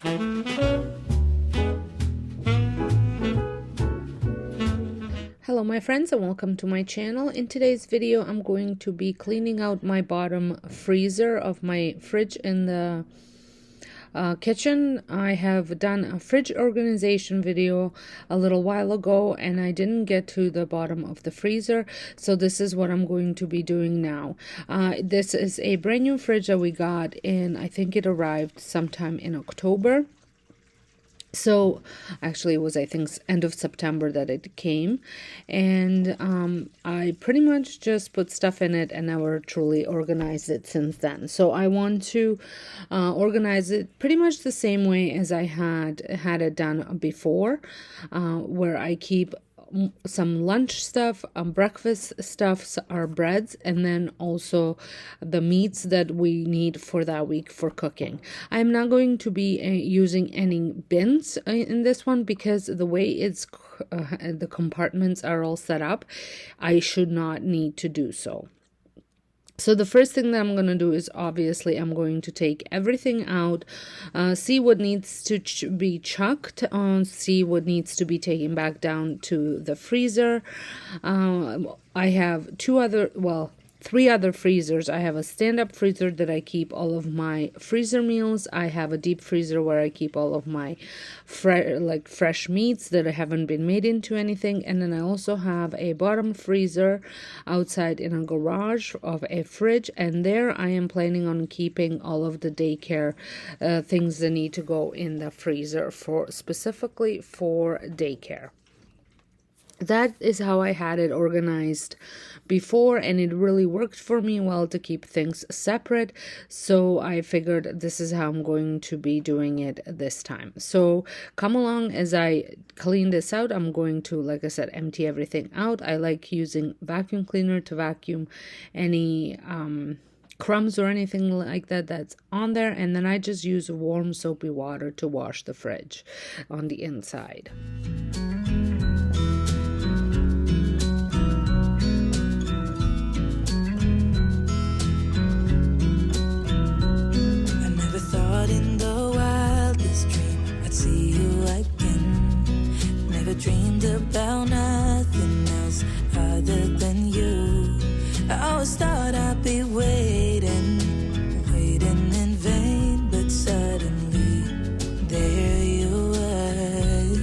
Hello my friends and welcome to my channel. In today's video I'm going to be cleaning out my bottom freezer of my fridge in the kitchen. I have done a fridge organization video a little while ago and I didn't get to the bottom of the freezer, so this is what I'm going to be doing now. This is a brand new fridge that we got in, I think it arrived sometime in October. So actually it was, I think, end of September that it came, and I pretty much just put stuff in it and never truly organized it since then. So I want to organize it pretty much the same way as I had it done before, where I keep some lunch stuff, breakfast stuff, our breads, and then also the meats that we need for that week for cooking. I'm not going to be using any bins in this one because the way it's the compartments are all set up, I should not need to do so. So the first thing that I'm going to do is obviously I'm going to take everything out, see what needs to be chucked, see what needs to be taken back down to the freezer. I have three other freezers. I have a stand-up freezer that I keep all of my freezer meals. I have a deep freezer where I keep all of my fresh meats that haven't been made into anything. And then I also have a bottom freezer outside in a garage of a fridge. And there I am planning on keeping all of the daycare things that need to go in the freezer specifically for daycare. That is how I had it organized before, and it really worked for me well to keep things separate. So I figured this is how I'm going to be doing it this time. So come along as I clean this out. I'm going to, like I said, empty everything out. I like using vacuum cleaner to vacuum any crumbs or anything like that that's on there, and then I just use warm soapy water to wash the fridge on the inside. In the wildest dream I'd see you again. Never dreamed about nothing else other than you. I always thought I'd be waiting in vain, but suddenly there you were.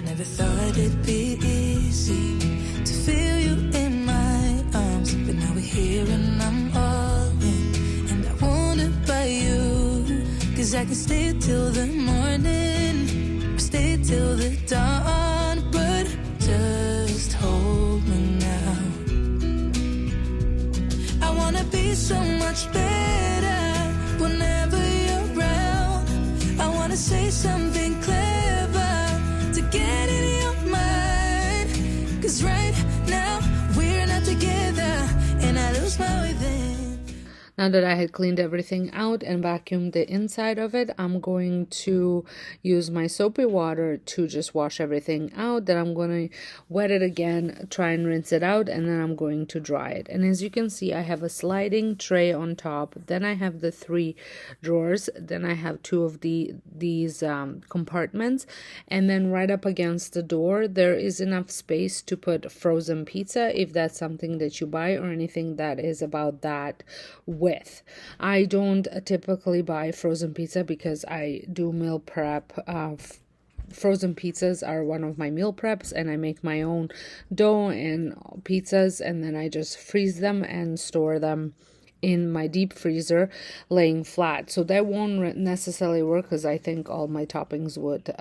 Never thought it'd be easy to feel you in my arms, but now we're here and I'm all in. Cause I can stay till the morning, or stay till the dawn, but just hold me now. I wanna be so much better whenever you're around. I wanna say something clever to get in your mind. Cause right now we're not together and I lose my way then. Now that I had cleaned everything out and vacuumed the inside of it, I'm going to use my soapy water to just wash everything out. Then I'm going to wet it again, try and rinse it out, and then I'm going to dry it. And as you can see, I have a sliding tray on top. Then I have the 3 drawers. Then I have 2 of these compartments. And then right up against the door, there is enough space to put frozen pizza if that's something that you buy or anything that is about that width. I don't typically buy frozen pizza because I do meal prep. Frozen pizzas are one of my meal preps, and I make my own dough and pizzas, and then I just freeze them and store them in my deep freezer laying flat. So that won't necessarily work because I think all my toppings would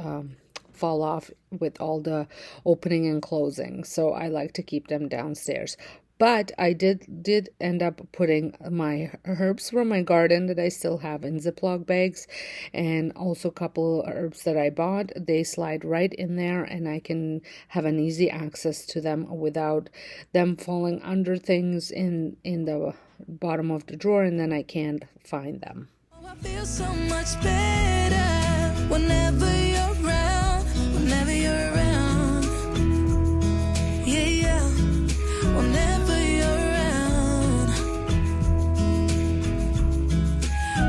fall off with all the opening and closing. So I like to keep them downstairs. But I did end up putting my herbs from my garden that I still have in Ziploc bags, and also a couple of herbs that I bought. They slide right in there, and I can have an easy access to them without them falling under things in the bottom of the drawer, and then I can't find them. Oh, I feel so much better whenever you're around, whenever you're around. Yeah, yeah. Whenever you're around,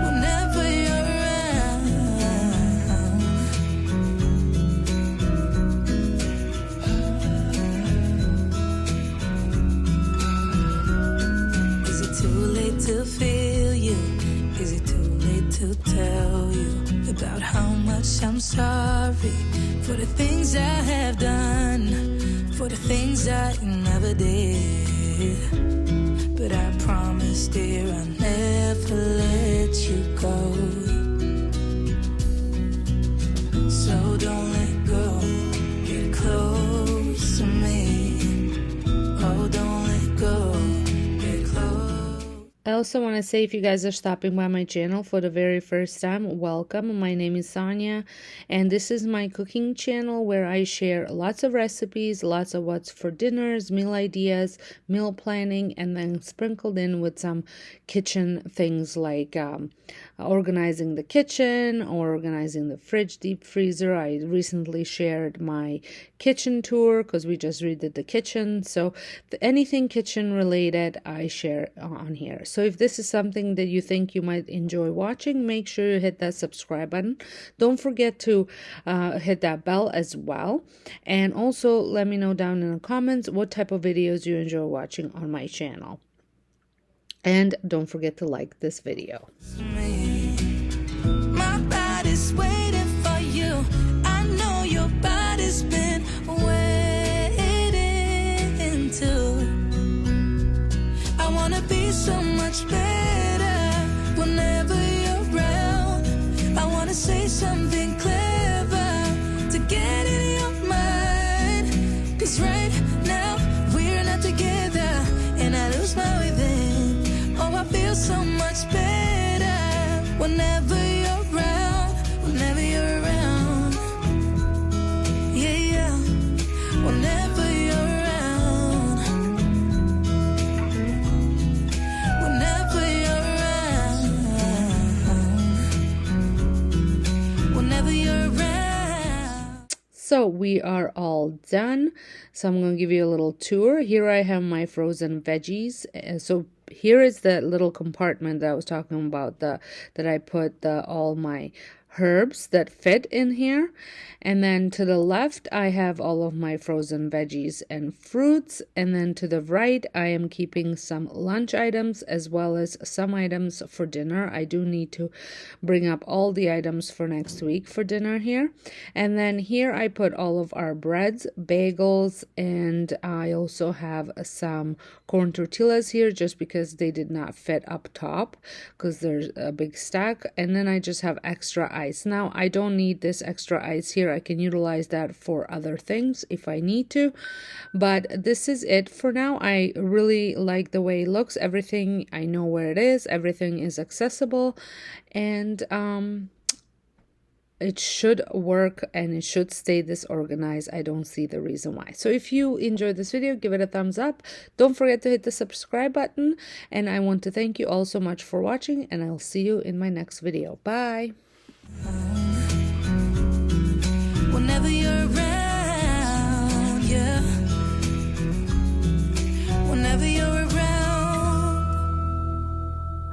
whenever you're around. tell you about how much I'm sorry for the things I have done, for the things I never did. But I promise, dear, I'll never let you go. So don't let go, get close to me. Oh, don't let go, get close. I also want to say, if you guys are stopping by my channel for the very first time, welcome. My name is Sonja, and this is my cooking channel where I share lots of recipes, lots of what's for dinners, meal ideas, meal planning, and then sprinkled in with some kitchen things like organizing the kitchen or organizing the fridge, deep freezer. I recently shared my kitchen tour because we just redid the kitchen. So anything kitchen related, I share on here. So if this is something that you think you might enjoy watching, make sure you hit that subscribe button. Don't forget to hit that bell as well. And also let me know down in the comments what type of videos you enjoy watching on my channel. And don't forget to like this video. My body's waiting for you. I know your body's been waiting too. I wanna be so much better whenever you're around. I wanna say something clever to get in your mind. 'Cause right now we're not together and I lose my way then. Oh, I feel so much better whenever you're around, whenever you're around. Yeah, yeah, whenever you're around, whenever you're around, whenever you're around. So we are all done. So I'm going to give you a little tour. Here I have my frozen veggies. So here is the little compartment that I was talking about, that I put all my herbs that fit in here. And then to the left I have all of my frozen veggies and fruits, and then to the right I am keeping some lunch items as well as some items for dinner. I do need to bring up all the items for next week for dinner here. And then here I put all of our breads, bagels, and I also have some corn tortillas here just because they did not fit up top because there's a big stack. And then I just have extra ice. Now I don't need this extra ice here. I can utilize that for other things if I need to, but this is it for now. I really like the way it looks. Everything, I know where it is, everything is accessible, and it should work and it should stay this organized. I don't see the reason why. So if you enjoyed this video, give it a thumbs up. Don't forget to hit the subscribe button, and I want to thank you all so much for watching, and I'll see you in my next video. Bye. Whenever you're around.